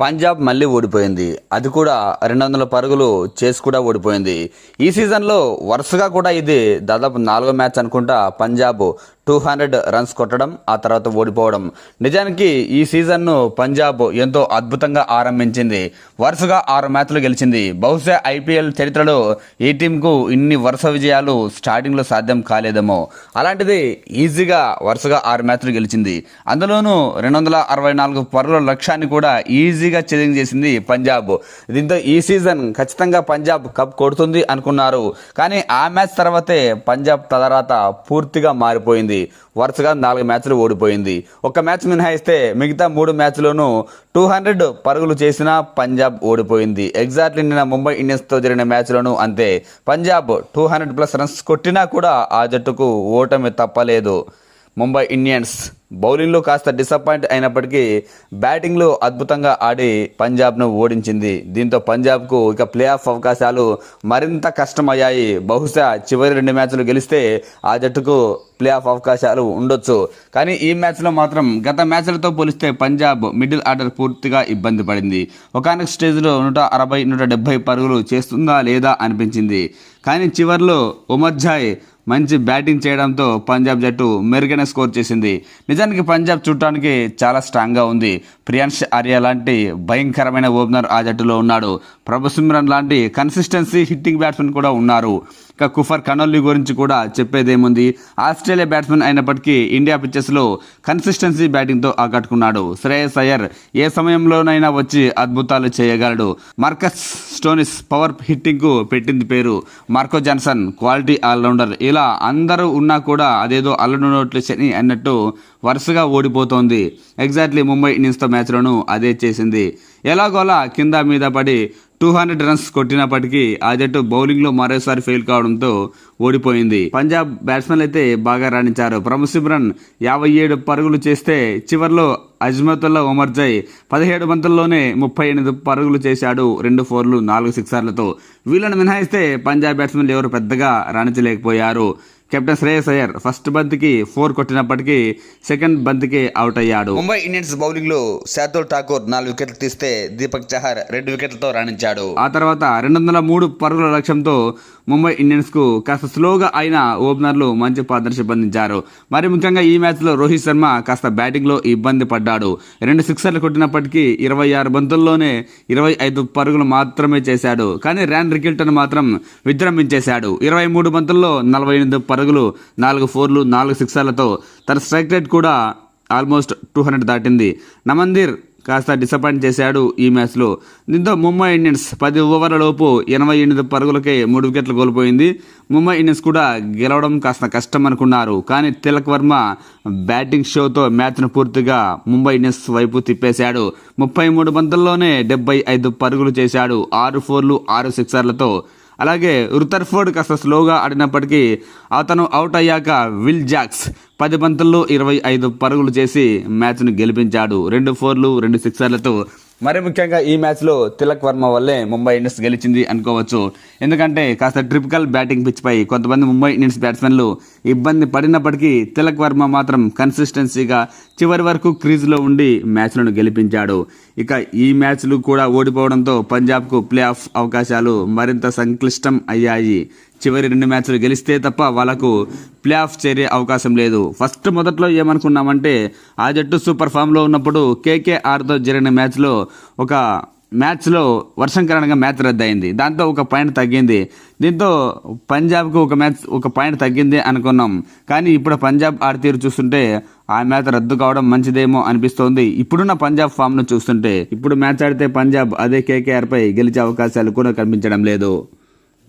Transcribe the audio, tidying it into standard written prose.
పంజాబ్ మళ్ళీ ఓడిపోయింది. అది కూడా 200 పరుగులు చేసి కూడా ఓడిపోయింది. ఈ సీజన్లో వరుసగా కూడా ఇది దాదాపు 4వ మ్యాచ్ అనుకుంటా పంజాబ్ 200 రన్స్ కొట్టడం, ఆ తర్వాత ఓడిపోవడం. నిజానికి ఈ సీజన్ను పంజాబ్ ఎంతో అద్భుతంగా ఆరంభించింది. వరుసగా 6 మ్యాచ్లు గెలిచింది. బహుశా ఐపీఎల్ చరిత్రలో ఈ టీంకు ఇన్ని వరుస విజయాలు స్టార్టింగ్లో సాధ్యం కాలేదేమో. అలాంటిది ఈజీగా వరుసగా 6 మ్యాచ్లు గెలిచింది. అందులోనూ 264 పరుగుల లక్ష్యాన్ని కూడా ఈజీగా ఛేదింగ్ చేసింది పంజాబ్. దీంతో ఈ సీజన్ ఖచ్చితంగా పంజాబ్ కప్ కొడుతుంది అనుకున్నారు. కానీ ఆ మ్యాచ్ తర్వాతే పంజాబ్ తలరాత పూర్తిగా మారిపోయింది. వరుసగా 4 మ్యాచ్లు ఓడిపోయింది. ఒక మ్యాచ్ మినహాయిస్తే మిగతా 3 మ్యాచ్లోనూ 200 పరుగులు చేసినా పంజాబ్ ఓడిపోయింది. ఎగ్జాక్ట్లీ నిన్న ముంబై ఇండియన్స్తో జరిగిన మ్యాచ్లోనూ అంతే. పంజాబ్ 200+ రన్స్ కొట్టినా కూడా ఆ జట్టుకు ఓటమి తప్పలేదు. ముంబై ఇండియన్స్ బౌలింగ్లో కాస్త డిసప్పాయింట్ అయినప్పటికీ బ్యాటింగ్లో అద్భుతంగా ఆడి పంజాబ్ను ఓడించింది. దీంతో పంజాబ్కు ఇక ప్లే ఆఫ్ అవకాశాలు మరింత కష్టమయ్యాయి. బహుశా చివరి 2 మ్యాచ్లు గెలిస్తే ఆ జట్టుకు ప్లే ఆఫ్ అవకాశాలు ఉండొచ్చు. కానీ ఈ మ్యాచ్లో మాత్రం గత మ్యాచ్లతో పోలిస్తే పంజాబ్ మిడిల్ ఆర్డర్ పూర్తిగా ఇబ్బంది పడింది. ఒకానొక స్టేజ్లో 160, 170 పరుగులు చేస్తుందా లేదా అనిపించింది. కానీ చివర్లో ఉమర్జాయ్ మంచి బ్యాటింగ్ చేయడంతో పంజాబ్ జట్టు మెరుగైన స్కోర్ చేసింది. నిజానికి పంజాబ్ చూడటానికి చాలా స్ట్రాంగ్గా ఉంది. ప్రియాన్ష్ ఆర్యా లాంటి భయంకరమైన ఓపెనర్ ఆ జట్టులో ఉన్నాడు. ప్రభు సిమ్రన్ లాంటి కన్సిస్టెన్సీ హిట్టింగ్ బ్యాట్స్మెన్ కూడా ఉన్నారు. ఇక కుఫర్ కనోల్లీ గురించి కూడా చెప్పేదేముంది. ఆస్ట్రేలియా బ్యాట్స్మెన్ అయినప్పటికీ ఇండియా పిచ్చెస్లో కన్సిస్టెన్సీ బ్యాటింగ్తో ఆకట్టుకున్నాడు. శ్రేయస్ అయ్యర్ ఏ సమయంలోనైనా వచ్చి అద్భుతాలు చేయగలడు. మార్కస్ స్టోనిస్ పవర్ హిట్టింగ్కు పెట్టింది పేరు. Marco Jansen quality allrounder. ఇలా అందరూ ఉన్నా కూడా అదేదో అల్లనోట్లు శని అన్నట్టు వరుసగా ఓడిపోతోంది. ఎగ్జాక్ట్లీ ముంబై ఇండియన్స్తో మ్యాచ్లోనూ అదే చేసింది. ఎలాగోలా కింద మీద పడి 200 రన్స్ కొట్టినప్పటికీ ఆ జట్టు బౌలింగ్లో మరోసారి ఫెయిల్ కావడంతో ఓడిపోయింది. పంజాబ్ బ్యాట్స్మెన్లు అయితే బాగా రాణించారు. ప్రభు సిమ్రన్ 57 పరుగులు చేస్తే చివర్లో అజ్మతుల్లా ఉమర్జాయ్ 17 బంతుల్లోనే 38 పరుగులు చేశాడు. 2 4లు 4 సిక్సర్లతో. వీళ్ళని మినహాయిస్తే పంజాబ్ బ్యాట్స్మెన్లు ఎవరు పెద్దగా రాణించలేకపోయారు. కెప్టెన్ శ్రేయస్ అయ్యర్ ఫస్ట్ బంతికి 4 కొట్టినప్పటికీ సెకండ్ బంతికి అవుట్ అయ్యాడు. ముంబై ఇండియన్స్ బౌలింగ్ లో శార్దుల్ ఠాకూర్ 4 వికెట్లు తీస్తే దీపక్ చహర్ 2 వికెట్లతో రాణించాడు. ఆ తర్వాత 203 పరుగుల లక్ష్యంతో ముంబై ఇండియన్స్ కు కాస్త స్లోగా అయిన ఓపెనర్లు మంచి పార్ట్నర్షిప్ అందించారు. మరి ముఖ్యంగా ఈ మ్యాచ్ లో రోహిత్ శర్మ కాస్త బ్యాటింగ్ లో ఇబ్బంది పడ్డాడు. 2 సిక్సర్లు కొట్టినప్పటికీ 26 బంతుల్లోనే 25 పరుగులు మాత్రమే చేశాడు. కానీ ర్యాన్ రికిల్టన్ మాత్రం విజృంభించేశాడు. 23 బంతుల్లో 48 పరుగులు, 4 4లు 4 సిక్సర్లతో తన స్ట్రైక్ రేట్ కూడా ఆల్మోస్ట్ 200 దాటింది. నమందీర్ కాస్త డిసప్పాయింట్ చేశాడు ఈ మ్యాచ్లో. దీంతో ముంబై ఇండియన్స్ 10 ఓవర్ల లోపు 88 పరుగులకే 3 వికెట్లు కోల్పోయింది. ముంబై ఇండియన్స్ కూడా గెలవడం కాస్త కష్టం అనుకున్నారు. కానీ తిలక్ వర్మ బ్యాటింగ్ షోతో మ్యాచ్ను పూర్తిగా ముంబై ఇండియన్స్ వైపు తిప్పేశాడు. 33 బంతుల్లోనే 75 పరుగులు చేశాడు. 6 4లు 6 సిక్సర్లతో. అలాగే రుతర్ఫోర్డ్ కాస్త స్లోగా ఆడినప్పటికీ అతను అవుట్ అయ్యాక విల్ జాక్స్ 10 బంతుల్లో 25 పరుగులు చేసి మ్యాచ్ను గెలిపించాడు. 2 4లు 2 సిక్సర్లతో. మరి ముఖ్యంగా ఈ మ్యాచ్లో తిలక్ వర్మ వల్లే ముంబై ఇండియన్స్ గెలిచింది అనుకోవచ్చు. ఎందుకంటే కాస్త ట్రిపికల్ బ్యాటింగ్ పిచ్పై కొంతమంది ముంబై ఇండియన్స్ బ్యాట్స్మెన్లు ఇబ్బంది పడినప్పటికీ తిలక్ వర్మ మాత్రం కన్సిస్టెన్సీగా చివరి వరకు క్రీజ్లో ఉండి మ్యాచ్లను గెలిపించాడు. ఇక ఈ మ్యాచ్లు కూడా ఓడిపోవడంతో పంజాబ్కు ప్లే ఆఫ్ అవకాశాలు మరింత సంక్లిష్టం అయ్యాయి. చివరి 2 మ్యాచ్లు గెలిస్తే తప్ప వాళ్ళకు ప్లే ఆఫ్ చేరే అవకాశం లేదు. మొదట్లో ఏమనుకున్నామంటే ఆ జట్టు సూపర్ ఫామ్లో ఉన్నప్పుడు కేకేఆర్తో జరిగిన మ్యాచ్లో వర్షం కారణంగా మ్యాచ్ రద్దయింది. దాంతో 1 పాయింట్ తగ్గింది. దీంతో పంజాబ్కు 1 పాయింట్ తగ్గింది అనుకున్నాం. కానీ ఇప్పుడు పంజాబ్ ఆడతీరు చూస్తుంటే ఆ మ్యాచ్ రద్దు కావడం మంచిదేమో అనిపిస్తోంది. ఇప్పుడున్న పంజాబ్ ఫామ్ను చూస్తుంటే ఇప్పుడు మ్యాచ్ ఆడితే పంజాబ్ అదే కేకేఆర్పై గెలిచే అవకాశాలు కూడా కనిపించడం లేదు.